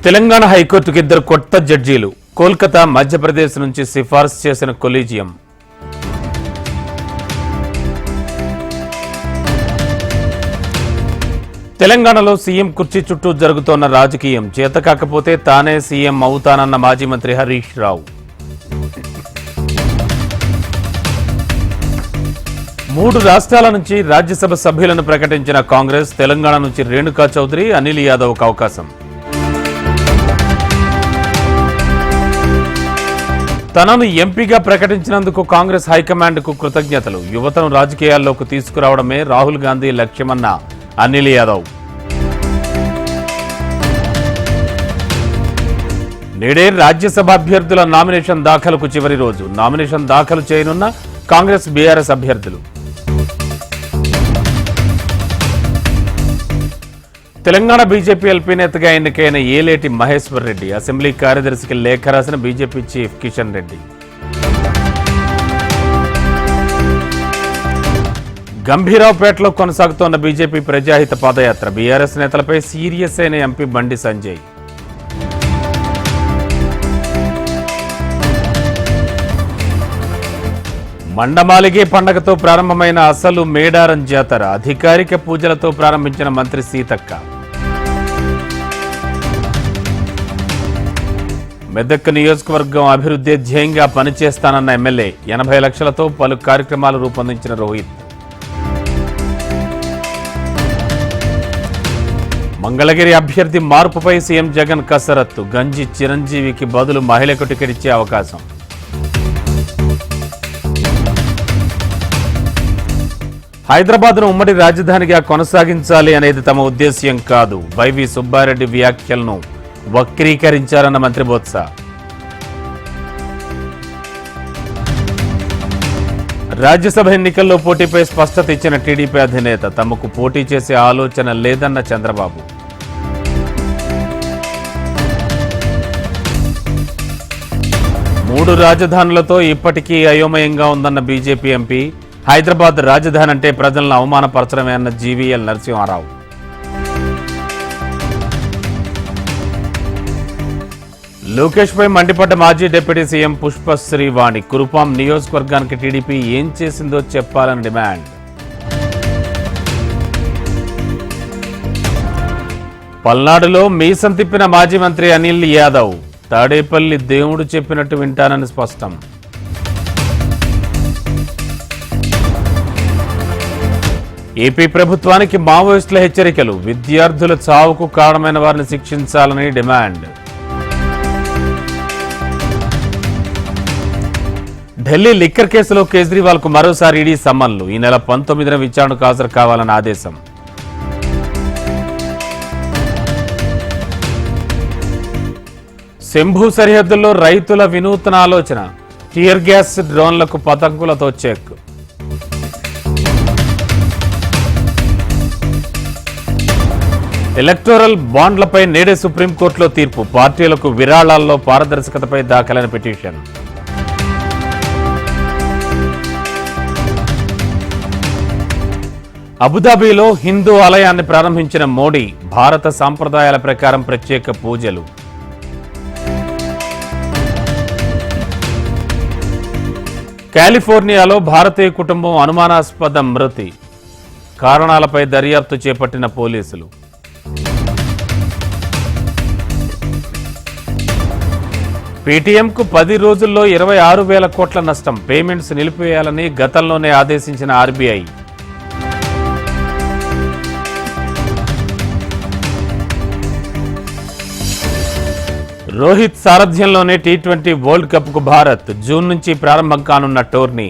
తెలంగాణ హైకోర్టుకి ఇద్దరు కొత్త జడ్జీలు. కోల్కతా, మధ్యప్రదేశ్ నుంచి సిఫార్సు చేసిన కొలీజియం. తెలంగాణలో సీఎం కుర్చీ చుట్టూ జరుగుతోన్న రాజకీయం. చేత కాకపోతే తానే సీఎం అవుతానన్న మాజీ మంత్రి హరీష్ రావు. 3 రాష్ట్రాల నుంచి రాజ్యసభ సభ్యులను ప్రకటించిన కాంగ్రెస్. తెలంగాణ నుంచి రేణుకా చౌదరి, అనిల్ యాదవ్కు అవకాశం. తనను ఎంపీగా ప్రకటించినందుకు కాంగ్రెస్ హైకమాండ్కు కృతజ్ఞతలు. యువతను రాజకీయాల్లోకి తీసుకురావడమే రాహుల్ గాంధీ లక్ష్యమన్న అనిల్ యాదవ్. నేడే రాజ్యసభ అభ్యర్థుల నామినేషన్ దాఖలుకు చివరి రోజు. నామినేషన్ దాఖలు చేయనున్న కాంగ్రెస్, బీఆర్ఎస్ అభ్యర్థులు. తెలంగాణ బీజేపీ ఎల్పీ నేతగా ఎన్నికైన ఏలేటి మహేశ్వర్ రెడ్డి. అసెంబ్లీ కార్యదర్శికి లేఖ రాసిన బీజేపీ చీఫ్ కిషన్ రెడ్డి. గంభీరావుపేటలో కొనసాగుతోన్న బీజేపీ ప్రజాహిత పాదయాత్ర. బీఆర్ఎస్ నేతలపై సీరియస్ అయిన ఎంపీ బండి సంజయ్. మండమాలిగే పండగతో ప్రారంభమైన అసలు మేడారం జాతర. అధికారిక పూజలతో ప్రారంభించిన మంత్రి సీతక్క. మెదక్ నియోజకవర్గం అభివృద్ధి ధ్యేయంగా పనిచేస్తానన్న ఎమ్మెల్యే. 80 లక్షలతో పలు కార్యక్రమాలు రూపొందించిన రోహిత్. మంగళగిరి అభ్యర్థి మార్పుపై సీఎం జగన్ కసరత్తు. గంజి చిరంజీవికి బదులు మహిళకు టికెట్ ఇచ్చే అవకాశం. హైదరాబాద్ను ఉమ్మడి రాజధానిగా కొనసాగించాలి అనేది తమ ఉద్దేశ్యం కాదు. వైవి సుబ్బారెడ్డి వ్యాఖ్యలను వక్రీకరించారన్న మంత్రి బొత్స. రాజ్యసభ ఎన్నికల్లో పోటీపై స్పష్టత ఇచ్చిన టీడీపీ అధినేత. తమకు పోటీ చేసే ఆలోచన లేదన్న చంద్రబాబు. మూడు రాజధానులతో ఇప్పటికీ అయోమయంగా ఉందన్న బీజేపీ ఎంపీ. హైదరాబాద్ రాజధాని అంటే ప్రజలను అవమానపరచడమే అన్న జీవీఎల్ నరసింహారావు. లోకేష్ పై మండిపడ్డ మాజీ డిప్యూటీ సీఎం పుష్పశ్రీ వాణి. కురుపాం నియోజకవర్గానికి టీడీపీ ఏం చేసిందో చెప్పాలని డిమాండ్. పల్నాడులో మీసం తిప్పిన మాజీ మంత్రి అనిల్ యాదవ్. తాడేపల్లి దేవుడు చెప్పినట్టు వింటానని స్పష్టం. ఏపీ ప్రభుత్వానికి మావోయిస్టుల హెచ్చరికలు. విద్యార్థుల చావుకు కారణమైన వారిని శిక్షించాలని డిమాండ్. ఢిల్లీ లిక్కర్ కేసులో కేజ్రీవాల్ కు మరోసారి ఈడీ సమ్మన్లు. ఈ నెల 19న విచారణకు హాజరు కావాలని ఆదేశం. శంభు సరిహద్దుల్లో రైతుల వినూత్న ఆలోచన. టియర్ గ్యాస్, డ్రోన్లకు పతంకులతో చెక్. ఎలక్టోరల్ బాండ్లపై నేడే సుప్రీంకోర్టులో తీర్పు. పార్టీలకు విరాళాల్లో పారదర్శకతపై దాఖలైన పిటిషన్. అబుదాబిలో హిందూ ఆలయాన్ని ప్రారంభించిన మోడీ. భారత సాంప్రదాయాల ప్రకారం ప్రత్యేక పూజలు. కాలిఫోర్నియాలో భారతీయ కుటుంబం అనుమానాస్పద మృతి. కారణాలపై దర్యాప్తు చేపట్టిన పోలీసులు. పేటీఎంకు 10 రోజుల్లో 26,000 కోట్ల నష్టం. పేమెంట్స్ నిలిపివేయాలని గతంలోనే ఆదేశించిన ఆర్బీఐ. రోహిత్ సారథ్యంలోనే T20 వరల్డ్ కప్కు భారత్. జూన్ నుంచి ప్రారంభం కానున్న టోర్నీ.